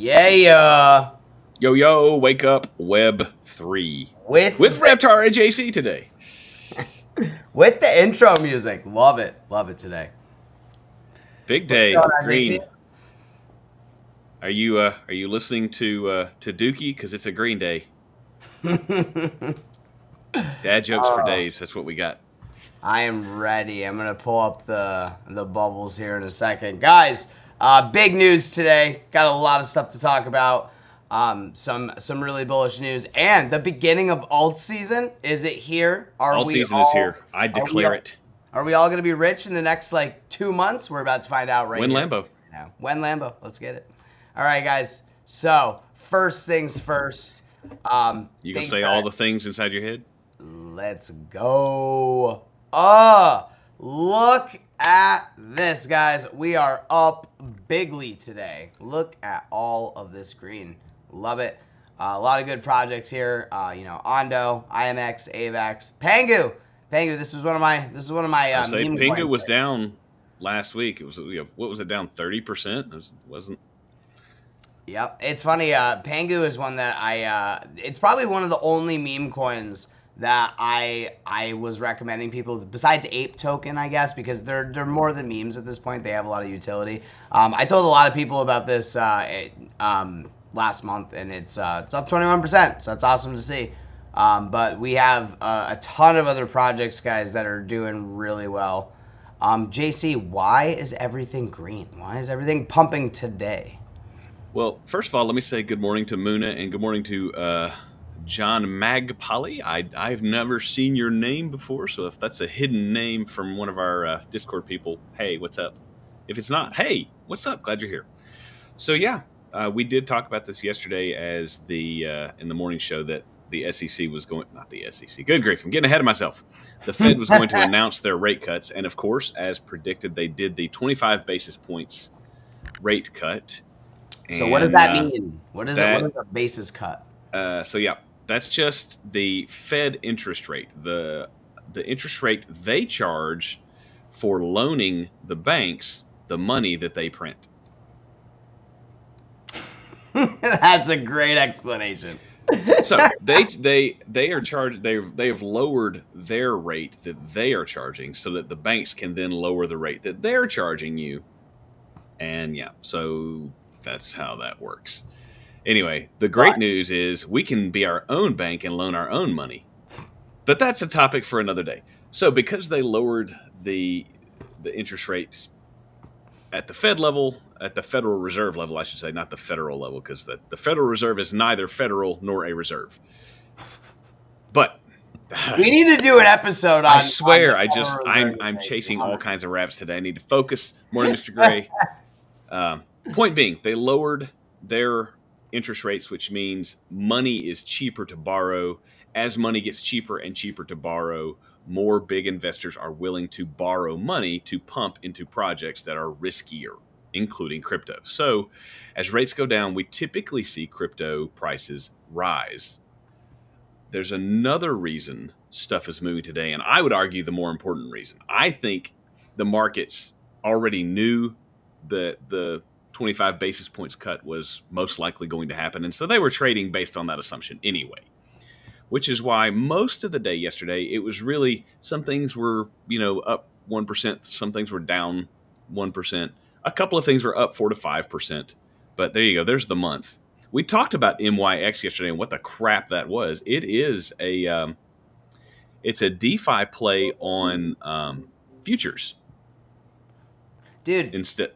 Yeah, Yo, Wake Up Web3 with with Reptar and JC today. with the intro music. Love it today. Big What's day, going on, green. JC? Are you listening to Dookie? Because it's a green day. Dad jokes for days. That's what we got. I am ready. I'm gonna pull up the bubbles here in a second, guys. Big news today. Got a lot of stuff to talk about. Some really bullish news and the beginning of alt season. Is it here? Alt season is here. I declare it. Are we all gonna be rich in the next 2 months? We're about to find out right When here. Lambo. Now. When Lambo. Let's get it. All right, guys. So first things first. You gonna say all the things inside your head? Let's go. Look at this, guys. We are up bigly today. Look at all of this green. Love it. A lot of good projects here. Ondo, IMX, AVAX, Pangu. This is one of my meme Pangu coins. was down last week. It was what was it down 30%? It wasn't. Yep, it's funny. Pangu is one that it's probably one of the only meme coins that I was recommending people, besides Ape Token, I guess, because they're more than memes at this point. They have a lot of utility. I told a lot of people about this last month, and it's up 21%, so that's awesome to see. But we have a ton of other projects, guys, that are doing really well. JC, why is everything green? Why is everything pumping today? Well, first of all, let me say good morning to Muna and good morning to John Magpali. I've never seen your name before, so if that's a hidden name from one of our Discord people, hey, what's up? If it's not, hey, what's up? Glad you're here. So yeah, we did talk about this yesterday as in the morning show that the SEC was going, not the SEC, good grief, I'm getting ahead of myself. The Fed was going to announce their rate cuts, and of course, as predicted, they did the 25 basis points rate cut. So what does that mean? What is a basis cut? So yeah, that's just the Fed interest rate, the interest rate they charge for loaning the banks the money that they print. That's a great explanation. So they are charged. They have lowered their rate that they are charging, so that the banks can then lower the rate that they're charging you. And yeah, so that's how that works. Anyway, the great news is we can be our own bank and loan our own money. But that's a topic for another day. So because they lowered the interest rates at the Fed level, at the Federal Reserve level, I should say, not the federal level, because the Federal Reserve is neither federal nor a reserve. But we need to do an episode on. I swear, I'm chasing all kinds of raps today. I need to focus. Morning, Mr. Gray. Point being, they lowered their interest rates, which means money is cheaper to borrow. As money gets cheaper and cheaper to borrow, more big investors are willing to borrow money to pump into projects that are riskier, including crypto. So as rates go down, we typically see crypto prices rise. There's another reason stuff is moving today, and I would argue the more important reason. I think the markets already knew the 25 basis points cut was most likely going to happen. And so they were trading based on that assumption anyway, which is why most of the day yesterday, it was really, some things were, up 1%. Some things were down 1%. A couple of things were up 4 to 5%. But there you go. There's the month. We talked about MYX yesterday and what the crap that was. It is it's a DeFi play on futures. Dude. Instead.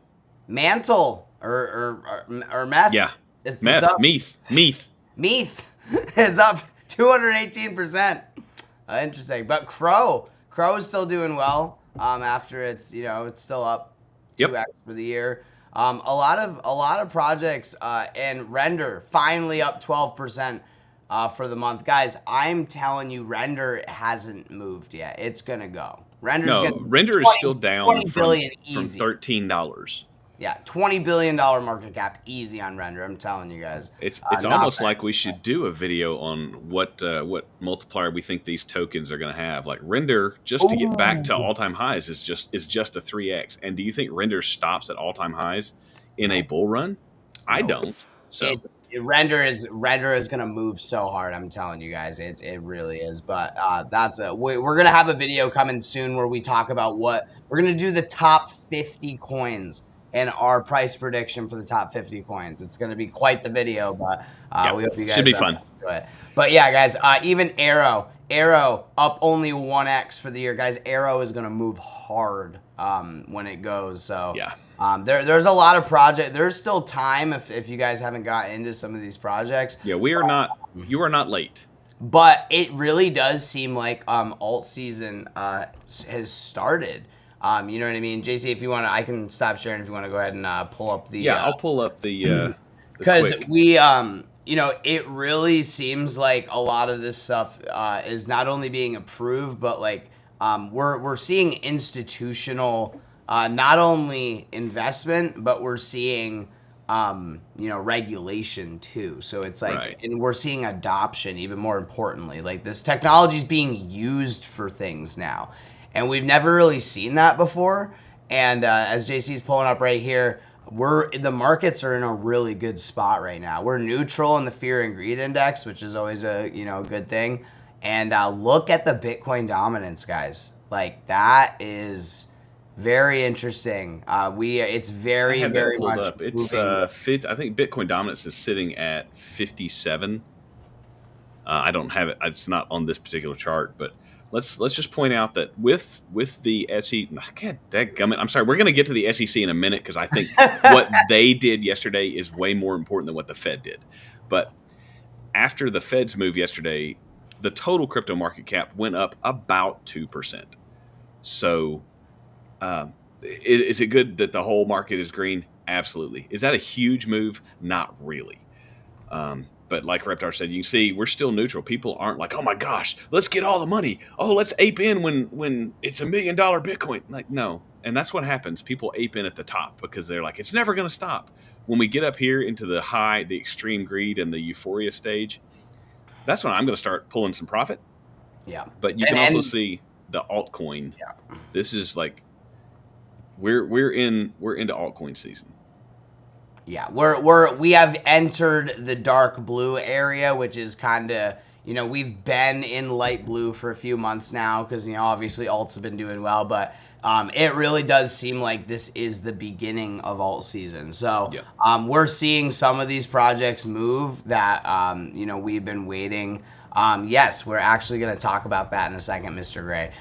Mantle or meth. Yeah. It's meth. up. Meath is up 218%. Interesting. But Crow is still doing well. After it's still up 2x for the year. A lot of projects and Render finally up 12% for the month. Guys, I'm telling you, Render hasn't moved yet. It's gonna go. Render is still down from $13. Yeah, $20 billion market cap, easy on Render. I'm telling you guys. It's almost like we should do a video on what multiplier we think these tokens are going to have. Like Render, just to get back to all-time highs, is just a 3x. And do you think Render stops at all-time highs in a bull run? I don't. So Render is going to move so hard. I'm telling you guys, it really is. But we're going to have a video coming soon where we talk about we're going to do the top 50 coins and our price prediction for the top 50 coins. It's going to be quite the video, but we hope you guys should be fun. Enjoy it. But yeah, guys, even Arrow up only 1x for the year, guys. Arrow is going to move hard when it goes. So yeah. There's a lot of projects. There's still time if you guys haven't got into some of these projects. Yeah, you are not late. But it really does seem like alt season has started. You know what I mean? JC, if you want to, I can stop sharing if you want to go ahead and pull up the... Yeah, I'll pull up the... Because we... it really seems like a lot of this stuff is not only being approved, but like we're seeing institutional... not only investment, but we're seeing, regulation too. So it's like, right. And we're seeing adoption even more importantly. Like this technology is being used for things now, and we've never really seen that before. And as JC's pulling up right here, the markets are in a really good spot right now. We're neutral in the fear and greed index, which is always a good thing. And look at the Bitcoin dominance, guys. Like that is very interesting. It's very much up. It's I think Bitcoin dominance is sitting at 57. I don't have it. It's not on this particular chart, but let's just point out that with the SEC, God dadgummit, I'm sorry, we're going to get to the SEC in a minute because I think what they did yesterday is way more important than what the Fed did. But after the Fed's move yesterday, the total crypto market cap went up about 2%. So is it good that the whole market is green? Absolutely. Is that a huge move? Not really. But like Reptar said, you can see we're still neutral. People aren't like, oh my gosh, let's get all the money. Oh, let's ape in when it's $1 million Bitcoin. Like, no. And that's what happens. People ape in at the top because they're like, it's never going to stop. When we get up here into the extreme greed and the euphoria stage, that's when I'm going to start pulling some profit. Yeah. But you can also see the altcoin. Yeah. This is like, we're into altcoin season. Yeah, we have entered the dark blue area, which is kind of, we've been in light blue for a few months now because, obviously alts have been doing well, but it really does seem like this is the beginning of alt season. So we're seeing some of these projects move that, we've been waiting. Yes, we're actually going to talk about that in a second, Mr. Gray.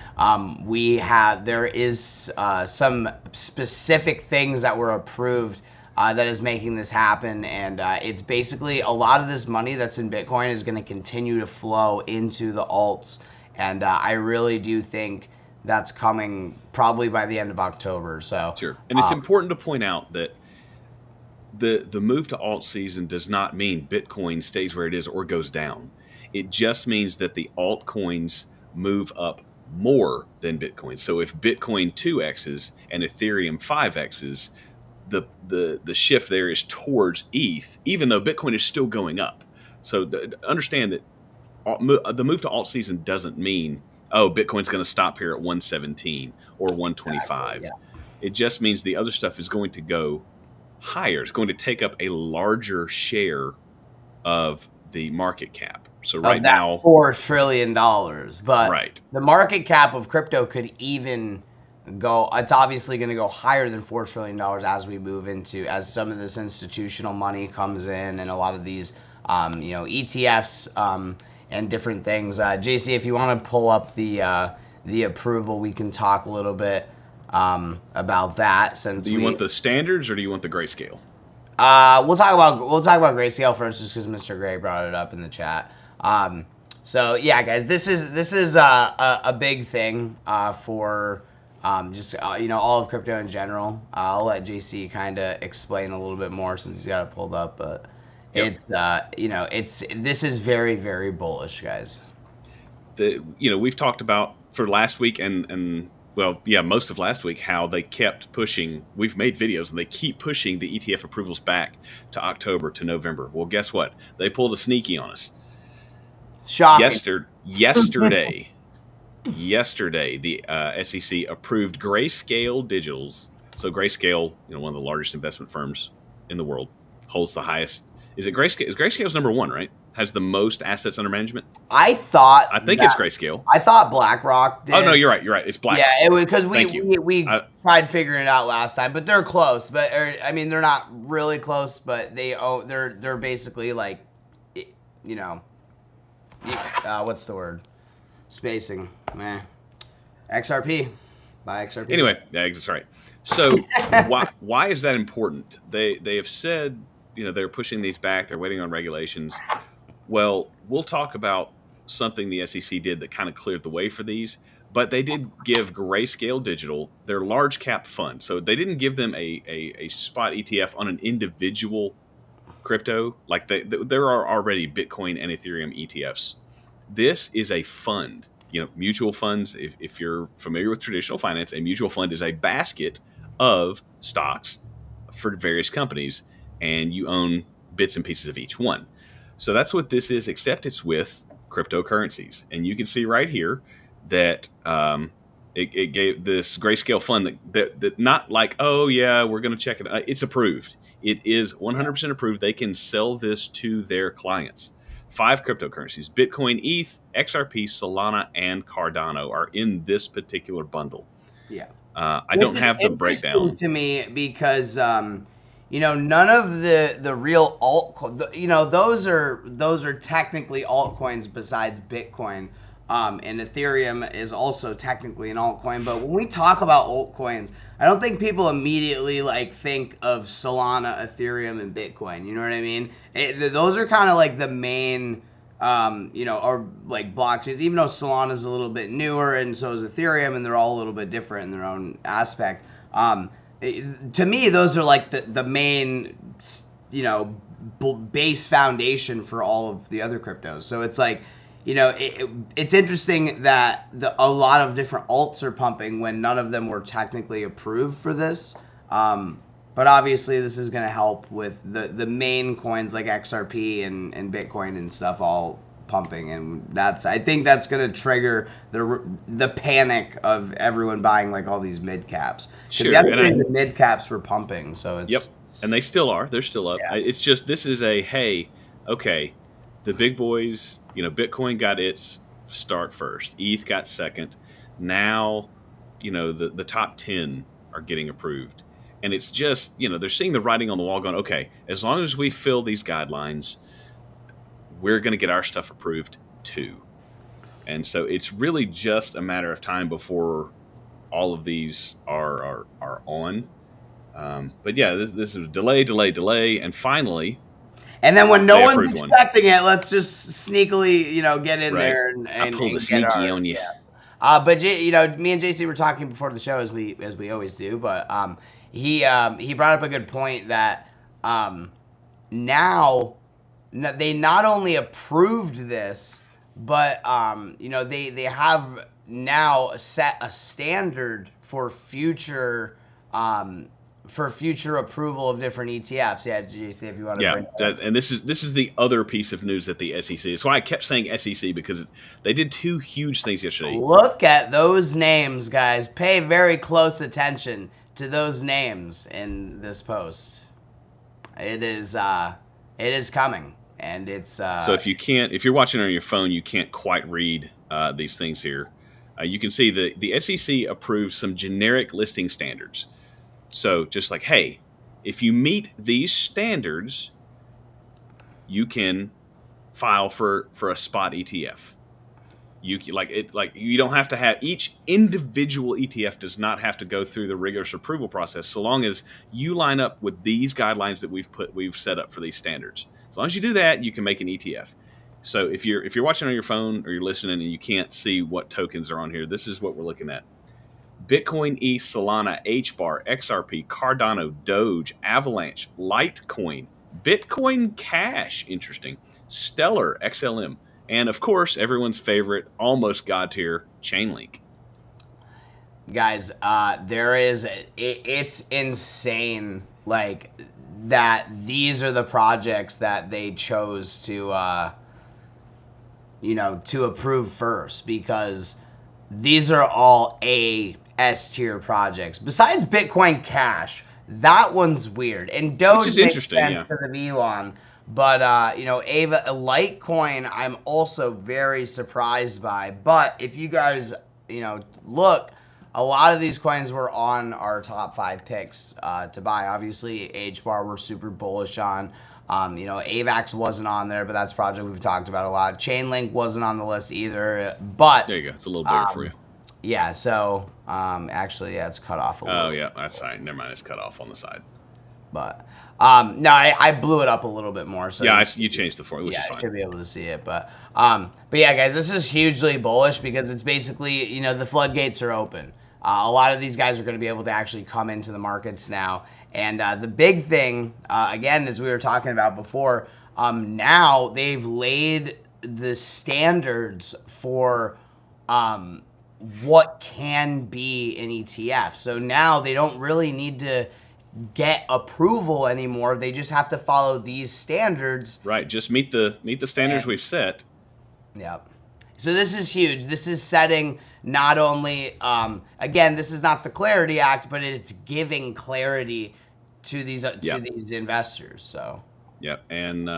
There is some specific things that were approved that is making this happen, and it's basically a lot of this money that's in Bitcoin is going to continue to flow into the alts, and I really do think that's coming probably by the end of October. So sure, and it's important to point out that the move to alt season does not mean Bitcoin stays where it is or goes down. It just means that the altcoins move up more than Bitcoin. So if Bitcoin 2x's and Ethereum 5x's, the shift there is towards ETH, even though Bitcoin is still going up. So understand that the move to alt season doesn't mean, oh, Bitcoin's going to stop here at 117 or 125. Yeah. It just means the other stuff is going to go higher. It's going to take up a larger share of the market cap. So right now, $4 trillion, but the market cap of crypto could even go. It's obviously going to go higher than $4 trillion as some of this institutional money comes in, and a lot of these, ETFs and different things. JC, if you want to pull up the approval, we can talk a little bit about that. Do you want the standards or do you want the grayscale? We'll talk about grayscale first, just because Mr. Gray brought it up in the chat. So yeah, guys, this is a big thing for all of crypto in general. I'll let JC kind of explain a little bit more since he's got it pulled up, but this is very, very bullish, guys. We've talked about for last week and most of last week how they kept pushing. We've made videos and they keep pushing the ETF approvals back to October to November. Well, guess what? They pulled a sneaky on us. Shocking. Yesterday, the SEC approved Grayscale Digitals. So Grayscale, one of the largest investment firms in the world, holds the highest Is it Grayscale? Is Grayscale's number one, right? Has the most assets under management? I It's Grayscale. I thought BlackRock did. Oh no, you're right. It's BlackRock. Yeah, it was because we tried figuring it out last time, but they're close. But I mean, they're not really close, but they're basically like, you know, what's the word? Spacing, man. XRP, buy XRP. Anyway, that's right. So why is that important? They have said, they're pushing these back. They're waiting on regulations. Well, we'll talk about something the SEC did that kind of cleared the way for these, but they did give Grayscale Digital their large cap fund. So they didn't give them a spot ETF on an individual crypto. Like there are already Bitcoin and Ethereum ETFs. This is a fund, mutual funds. If you're familiar with traditional finance, a mutual fund is a basket of stocks for various companies, and you own bits and pieces of each one. So that's what this is, except it's with cryptocurrencies. And you can see right here that it gave this Grayscale fund that not like, oh, yeah, we're going to check it. It's approved. It is 100% approved. They can sell this to their clients. 5 cryptocurrencies, Bitcoin, ETH, XRP, Solana, and Cardano are in this particular bundle. Yeah. I don't have the breakdown. To me, because none of the real altcoins, those are technically altcoins besides Bitcoin, and Ethereum is also technically an altcoin. But when we talk about altcoins, I don't think people immediately think of Solana, Ethereum, and Bitcoin. You know what I mean? Those are kind of like the main, or like blockchains. Even though Solana is a little bit newer, and so is Ethereum, and they're all a little bit different in their own aspect. To me, those are like the main, base foundation for all of the other cryptos. So it's like, it's interesting that a lot of different alts are pumping when none of them were technically approved for this. But obviously, this is going to help with the main coins like XRP and Bitcoin and stuff all pumping, and I think that's going to trigger the panic of everyone buying all these mid caps. Sure, the mid caps were pumping, so it's yep, and they still are. They're still up. Yeah. It's just this is okay. The big boys, Bitcoin got its start first. ETH got second. Now, the top 10 are getting approved, and it's just they're seeing the writing on the wall, going, okay, as long as we fill these guidelines, we're going to get our stuff approved too. And so it's really just a matter of time before all of these are on. But yeah, this is delay, and finally. And then when no one's expecting it, let's just sneakily, get in there and I pull the sneaky on you. Yeah. But me and JC were talking before the show, as we always do. But he brought up a good point that now. They not only approved this, but they have now set a standard for future approval of different ETFs. Yeah, JC, if you want to bring that. And this is the other piece of news that the SEC. That's why I kept saying SEC, because they did 2 huge things yesterday. Look at those names, guys. Pay very close attention to those names in this post. It is coming. And it's so if you're watching on your phone, you can't quite read these things here. You can see the SEC approves some generic listing standards. So just like, hey, if you meet these standards, you can file for a spot ETF. You don't have to have each individual ETF does not have to go through the rigorous approval process, so long as you line up with these guidelines that we've set up for these standards. As long as you do that, you can make an ETF. So if you're watching on your phone or you're listening and you can't see what tokens are on here, this is what we're looking at. Bitcoin, ETH, Solana, HBAR, XRP, Cardano, Doge, Avalanche, Litecoin, Bitcoin Cash, interesting, Stellar, XLM, and of course, everyone's favorite, almost god tier, Chainlink. Guys, it's insane, that these are the projects that they chose to approve first, because these are all S tier projects. Besides Bitcoin Cash, that one's weird, and Doge makes sense because of Elon. But Ava, Litecoin, I'm also very surprised by. But if you guys, look, a lot of these coins were on our top 5 picks to buy. Obviously, HBAR we're super bullish on. AVAX wasn't on there, but that's a project we've talked about a lot. Chainlink wasn't on the list either. But there you go. It's a little bigger for you. Yeah. So actually, yeah, it's cut off a little. Oh yeah, that's fine. Never mind. It's cut off on the side. But no, I blew it up a little bit more. So yeah, you changed the form, which is fine. I should be able to see it. But yeah, guys, this is hugely bullish because it's basically, the floodgates are open. A lot of these guys are going to be able to actually come into the markets now. And the big thing, again, as we were talking about before, now they've laid the standards for what can be an ETF. So now they don't really need to get approval anymore. They just have to follow these standards. Right. Just meet the standards we've set. Yep. So this is huge. This is setting not only, again, this is not the Clarity Act, but it's giving clarity to these investors. So. Yeah, and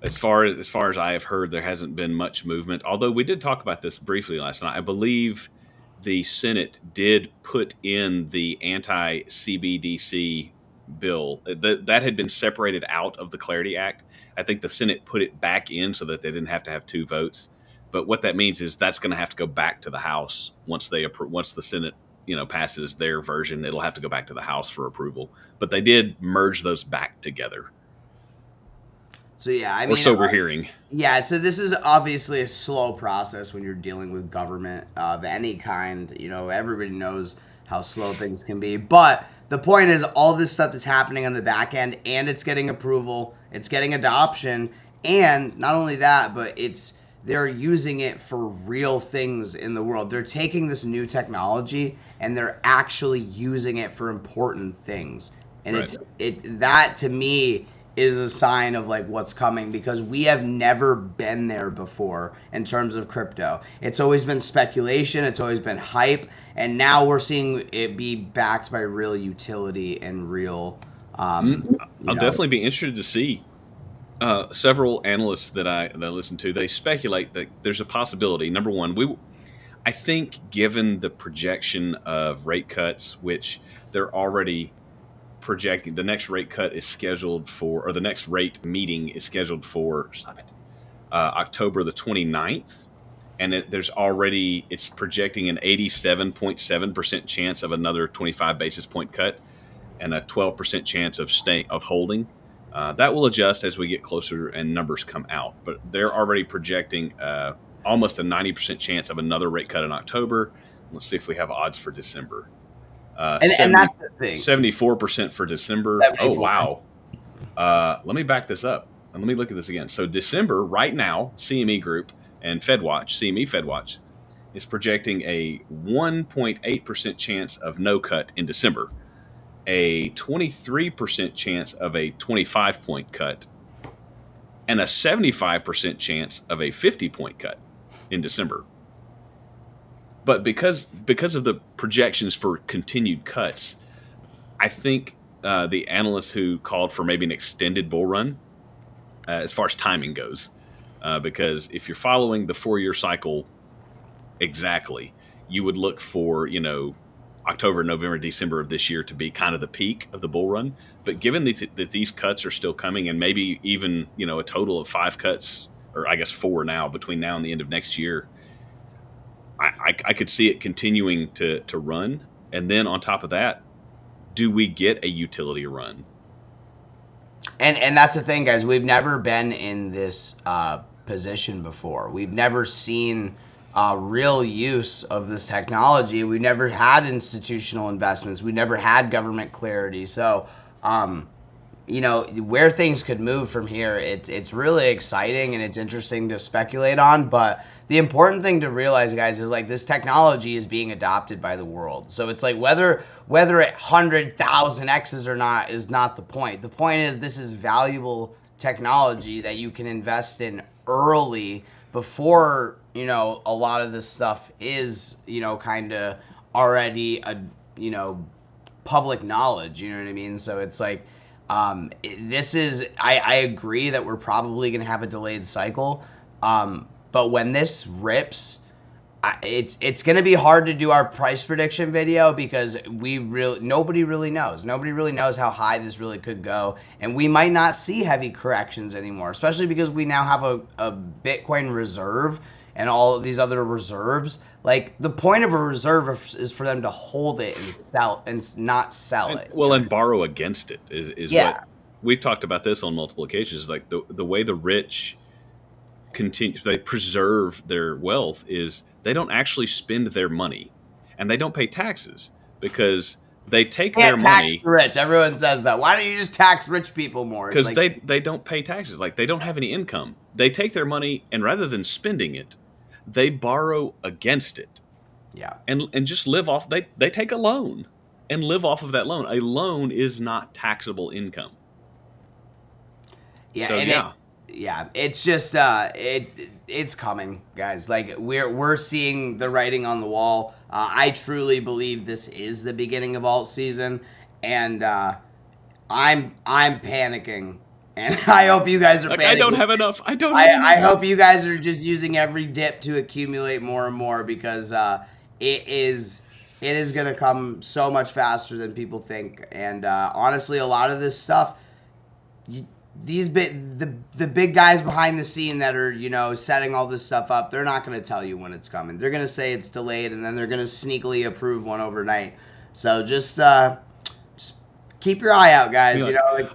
as far as I have heard, there hasn't been much movement. Although we did talk about this briefly last night. I believe the Senate did put in the anti-CBDC bill that had been separated out of the Clarity Act. I think the Senate put it back in so that they didn't have to have 2 votes. But what that means is that's going to have to go back to the House once the Senate passes their version. It'll have to go back to the House for approval. But they did merge those back together. So yeah, or so we're hearing. Yeah, so this is obviously a slow process when you're dealing with government of any kind. Everybody knows how slow things can be. But the point is, all this stuff is happening on the back end, and it's getting approval, it's getting adoption, and not only that, but they're using it for real things in the world. They're taking this new technology and they're actually using it for important things. And right. That to me is a sign of like what's coming, because we have never been there before in terms of crypto. It's always been speculation, it's always been hype, and now we're seeing it be backed by real utility and real I'll definitely be interested to see. Several analysts that I listen to, they speculate that there's a possibility. Number one, I think given the projection of rate cuts, which they're already projecting, the next rate cut is scheduled for, or the next rate meeting is scheduled for October the 29th. And it's projecting an 87.7% chance of another 25 basis point cut and a 12% chance of holding. That will adjust as we get closer and numbers come out. But they're already projecting almost a 90% chance of another rate cut in October. Let's see if we have odds for December. And that's the thing. 74% for December. 74. Oh, wow. Let me back this up. And let me look at this again. So December, right now, CME Group and CME FedWatch is projecting a 1.8% chance of no cut in December, a 23% chance of a 25-point cut, and a 75% chance of a 50-point cut in December. But because of the projections for continued cuts, I think the analysts who called for maybe an extended bull run, as far as timing goes, because if you're following the 4-year cycle exactly, you would look for, October, November, December of this year to be kind of the peak of the bull run. But given that these cuts are still coming, and maybe even, a total of 5 cuts, or I guess 4 now, between now and the end of next year, I could see it continuing to run. And then on top of that, do we get a utility run? And that's the thing, guys. We've never been in this position before. We've never seen real use of this technology. We've never had institutional investments. We never had government clarity. So, where things could move from here, it's really exciting and it's interesting to speculate on. But the important thing to realize, guys, is like this technology is being adopted by the world. So it's like whether it 100,000x's or not is not the point. The point is this is valuable technology that you can invest in early before, a lot of this stuff is, kind of already public knowledge, you know what I mean? So it's like, This is, I agree that we're probably going to have a delayed cycle. But when this rips, it's going to be hard to do our price prediction video because nobody really knows. Nobody really knows how high this really could go. And we might not see heavy corrections anymore, especially because we now have a Bitcoin reserve and all of these other reserves. Like, the point of a reserve is for them to hold it and sell and not sell it. Well, and borrow against it is what we've talked about this on multiple occasions. Like the way the rich they preserve their wealth is they don't actually spend their money, and they don't pay taxes because they take their money. Tax the rich. Everyone says that. Why don't you just tax rich people more? Because they don't pay taxes. Like, they don't have any income. They take their money, and rather than spending it, they borrow against it. Yeah. And just live off. They take a loan and live off of that loan. A loan is not taxable income. Yeah. So, it's just it's coming, guys. Like, we're seeing the writing on the wall. I truly believe this is the beginning of alt season, and I'm panicking, and I hope you guys are panicking. I don't have enough. I hope you guys are just using every dip to accumulate more and more, because it is going to come so much faster than people think. And honestly, a lot of this stuff, the big guys behind the scene that are, setting all this stuff up, they're not going to tell you when it's coming. They're going to say it's delayed, and then they're going to sneakily approve one overnight. So just keep your eye out, guys.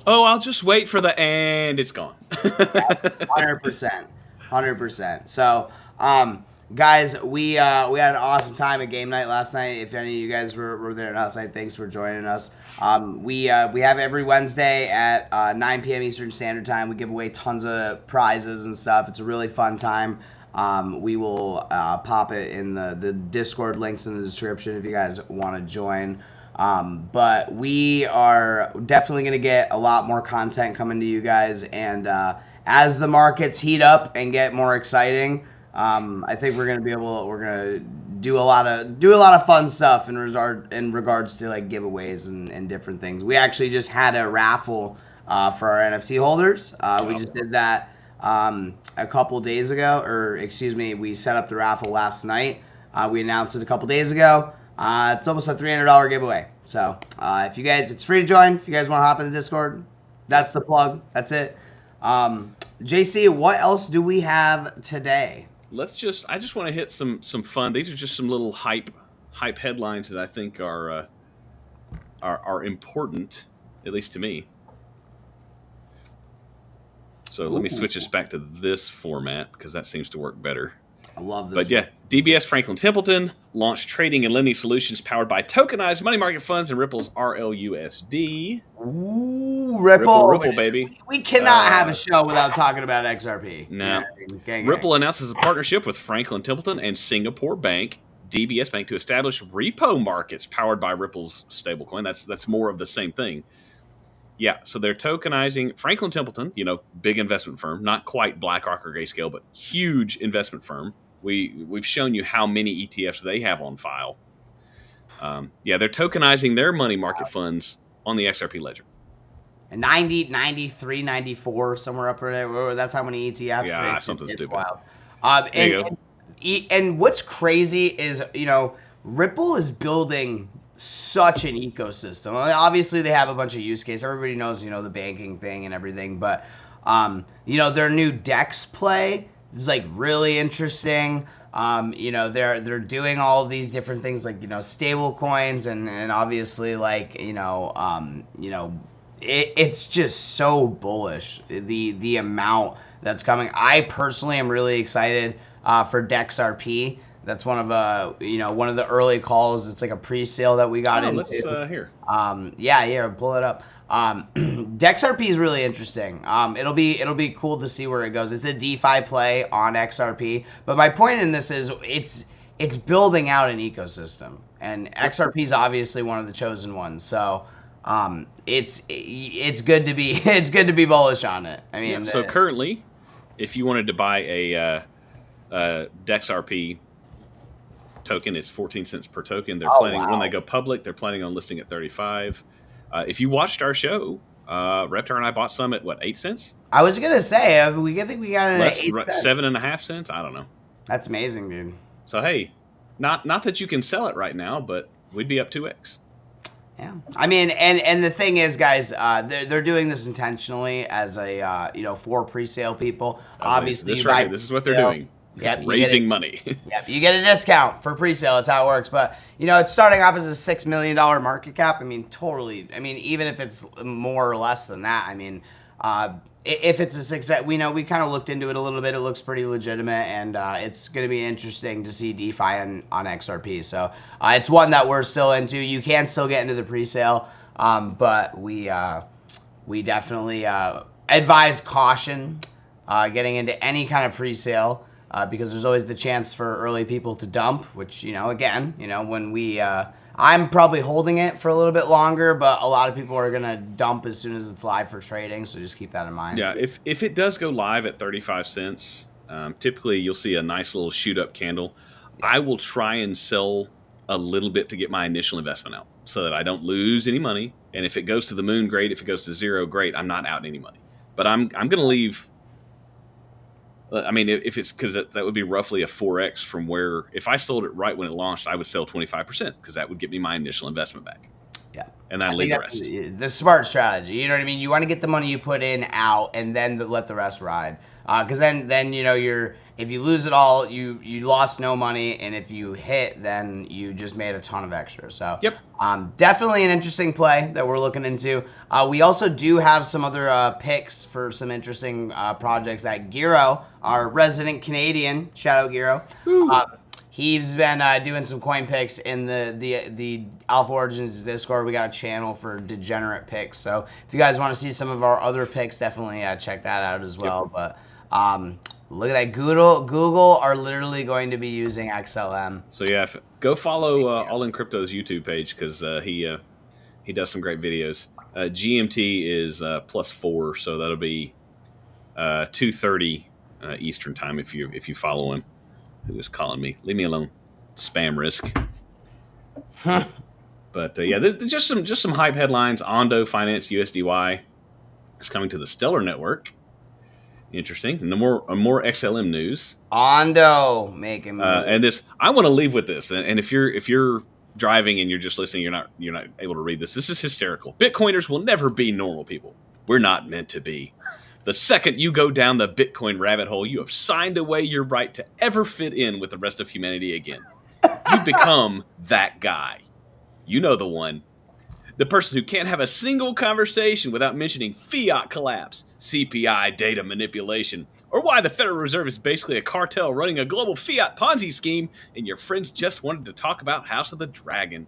I'll just wait for and it's gone. 100%. So, guys, we had an awesome time at game night last night. If any of you guys were there last night, thanks for joining us. We have every Wednesday at 9 p.m. Eastern Standard Time. We give away tons of prizes and stuff. It's a really fun time. We will pop it in the Discord links in the description if you guys want to join. But we are definitely going to get a lot more content coming to you guys. And as the markets heat up and get more exciting, I think we're gonna do a lot of fun stuff in regards to like giveaways and different things. We actually just had a raffle for our NFT holders. We just did that a couple days ago, we set up the raffle last night. We announced it a couple days ago. It's almost a $300 giveaway. So if you guys, it's free to join. If you guys want to hop in the Discord, that's the plug. That's it. JC, what else do we have today? I just want to hit some fun. These are just some little hype headlines that I think are important, at least to me. So let me switch us back to this format because that seems to work better. I love this. But yeah, DBS Franklin Templeton launched trading and lending solutions powered by tokenized money market funds and Ripple's RLUSD. Ooh, Ripple, baby. We cannot have a show without talking about XRP. No. Ripple announces a partnership with Franklin Templeton and Singapore bank, DBS Bank, to establish repo markets powered by Ripple's stablecoin. That's more of the same thing. Yeah, so they're tokenizing Franklin Templeton, big investment firm, not quite BlackRock or Grayscale, but huge investment firm. We've shown you how many ETFs they have on file. They're tokenizing their money market funds on the XRP ledger. 90, 93, 94, somewhere up there. That's how many ETFs. Yeah, something stupid. Wild. There you go. And what's crazy is, Ripple is building such an ecosystem. Obviously, they have a bunch of use cases. Everybody knows, the banking thing and everything. But, their new DEX play is like really interesting. They're doing all of these different things like, stable coins and obviously like, it's just so bullish, the amount that's coming. I personally am really excited for DEX RP. That's one of the early calls. It's like a pre-sale that we got into. Let's here. Pull it up. DEX RP is really interesting. It'll be cool to see where it goes. It's a DeFi play on XRP. But my point in this is it's building out an ecosystem, and XRP is obviously one of the chosen ones. So it's good to be bullish on it. I mean, so currently, if you wanted to buy a DEX RP token, it's 14 cents per token. They're planning when they go public. They're planning on listing at 35. If you watched our show, Reptar and I bought some at what, 8 cents? I was gonna say I think we got it at 8 cents. 7.5 cents. I don't know. That's amazing, dude. So hey, not that you can sell it right now, but we'd be up 2x. Yeah, I mean, and the thing is, guys, they're doing this intentionally as a for pre-sale people. Obviously, this is what they're doing. Yep, raising money. Yep, you get a discount for pre-sale. That's how it works. But it's starting off as a $6 million market cap. I mean, totally. I mean, even if it's more or less than that, I mean, if it's a success, we kind of looked into it a little bit. It looks pretty legitimate, and it's going to be interesting to see DeFi on XRP. So it's one that we're still into. You can still get into the pre-sale, but we definitely advise caution getting into any kind of pre-sale. Because there's always the chance for early people to dump, which, when we, I'm probably holding it for a little bit longer, but a lot of people are going to dump as soon as it's live for trading. So just keep that in mind. Yeah. If it does go live at 35 cents, typically you'll see a nice little shoot up candle. Yeah. I will try and sell a little bit to get my initial investment out so that I don't lose any money. And if it goes to the moon, great. If it goes to zero, great. I'm not out any money, but I'm going to leave. I mean, if it's because that would be roughly a 4x from where, if I sold it right when it launched, I would sell 25% because that would get me my initial investment back. Yeah. And then leave the rest. The smart strategy. You know what I mean? You want to get the money you put in out and then let the rest ride. Because then if you lose it all, you lost no money, and if you hit, then you just made a ton of extra. So yep. Definitely an interesting play that we're looking into. We also do have some other picks for some interesting projects that Giro, our resident Canadian, shout out Giro. He's been doing some coin picks in the Alpha Origins Discord. We got a channel for degenerate picks. So if you guys want to see some of our other picks, definitely check that out as well. Yep. But look at that. Google are literally going to be using XLM. So yeah, go follow All In Crypto's YouTube page because he does some great videos. GMT is +4, so that'll be 2:30 Eastern time if you follow him. Who is calling me? Leave me alone. Spam risk. But yeah, just some hype headlines. Ondo Finance USDY is coming to the Stellar Network. Interesting. And more XLM news. Ondo making moves. And this, I want to leave with this. And if you're driving and you're just listening, you're not able to read this. This is hysterical. Bitcoiners will never be normal people. We're not meant to be. The second you go down the Bitcoin rabbit hole, you have signed away your right to ever fit in with the rest of humanity again. You become that guy. You know the one. The person who can't have a single conversation without mentioning fiat collapse, CPI data manipulation, or why the Federal Reserve is basically a cartel running a global fiat Ponzi scheme, and your friends just wanted to talk about House of the Dragon.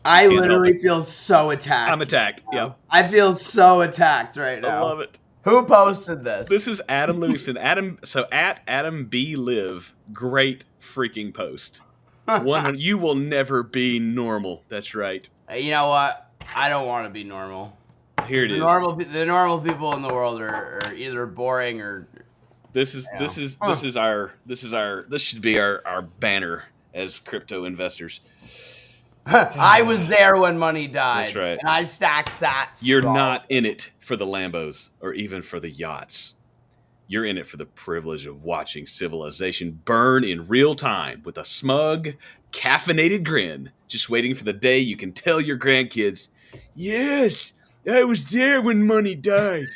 I literally feel so attacked. I'm attacked, yeah. I feel so attacked right now. I love it. Who posted this? This is Adam Livingston. At Adam B. Live, great freaking post. You will never be normal. That's right. You know what? I don't want to be normal. Here it is. The normal people in the world are either boring or. This should be our banner as crypto investors. I was there when money died. That's right. And I stacked sats. You're not in it for the Lambos or even for the yachts. You're in it for the privilege of watching civilization burn in real time with a smug, caffeinated grin, just waiting for the day you can tell your grandkids, yes, I was there when money died,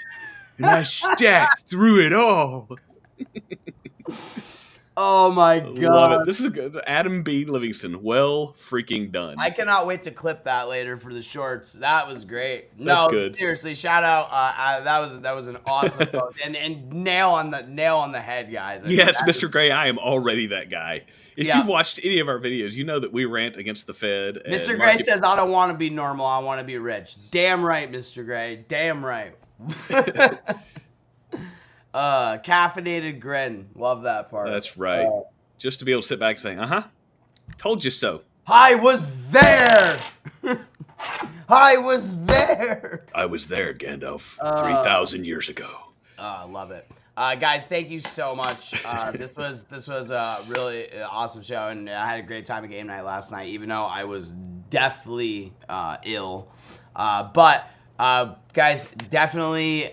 and I stacked through it all. Oh my god! Love it. This is good. Adam B. Livingston, well freaking done. I cannot wait to clip that later for the shorts. That was great. That's good. Seriously, shout out. That was an awesome post and nail on the head, guys. Yes, Mr. Gray, I am already that guy. If you've watched any of our videos, you know that we rant against the Fed. Mr. Gray says, "I don't want to be normal. I want to be rich." Damn right, Mr. Gray. Damn right. Caffeinated grin. Love that part. That's right. Just to be able to sit back and say, told you so. I was there. I was there. I was there, Gandalf, 3,000 years ago. Love it. Guys, thank you so much. This was a really awesome show, and I had a great time at game night last night, even though I was deathly ill. But Guys, definitely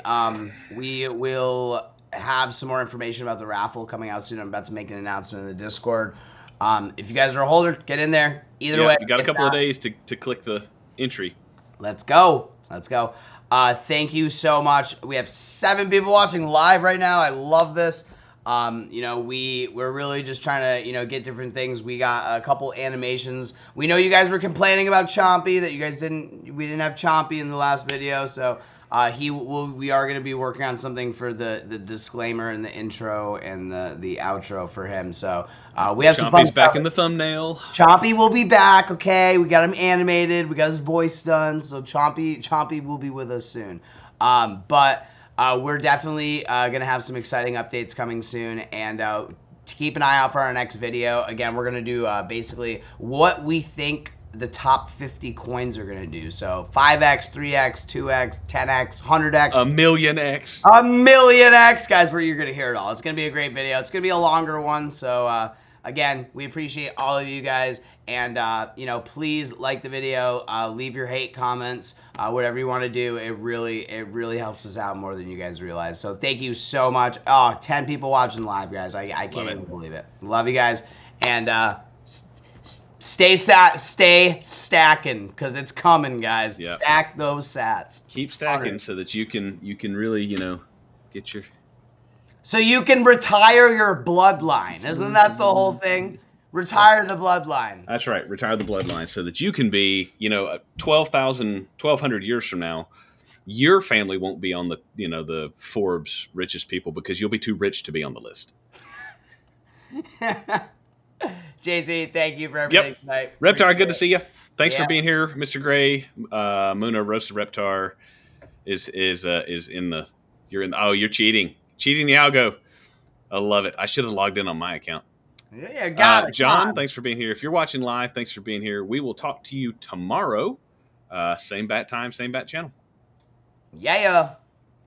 we will have some more information about the raffle coming out soon. I'm about to make an announcement in the Discord. If you guys are a holder, get in there. Either way, you got a couple of days to click the entry. Let's go. Let's go. Thank you so much. We have 7 people watching live right now. I love this. You know, we're really just trying to, you know, get different things. We got a couple animations. We know you guys were complaining about Chompy, that you guys we didn't have Chompy in the last video, so we are going to be working on something for the disclaimer and the intro and the outro for him. So we have some fun stuff. Back in the thumbnail. Chompy will be back. Okay, we got him animated. We got his voice done. So Chompy will be with us soon. But we're definitely gonna have some exciting updates coming soon, and to keep an eye out for our next video. Again, we're gonna do basically what we think the top 50 coins are gonna do. So 5x, 3x, 2x, 10x, 100x, a million x, guys. Where you're gonna hear it all. It's gonna be a great video. It's gonna be a longer one. So again, we appreciate all of you guys, and you know, please like the video, leave your hate comments, whatever you want to do. It really helps us out more than you guys realize. So thank you so much. Oh, 10 people watching live, guys. I can't even believe it. Love you guys, and stay stacking, because it's coming, guys. Yep. Stack those sats. Keep stacking so that you can really, you know, get your. So you can retire your bloodline. Isn't that the whole thing? Retire the bloodline. That's right. Retire the bloodline so that you can be, you know, 1,200 years from now, your family won't be on the, you know, the Forbes richest people, because you'll be too rich to be on the list. JC, thank you for everything tonight. Reptar, good to see you. Thanks for being here, Mr. Gray. Muno Roasted Reptar is in the. You're cheating. Cheating the algo. I love it. I should have logged in on my account. Yeah, got it. John, thanks for being here. If you're watching live, thanks for being here. We will talk to you tomorrow. Same bat time, same bat channel. Yeah.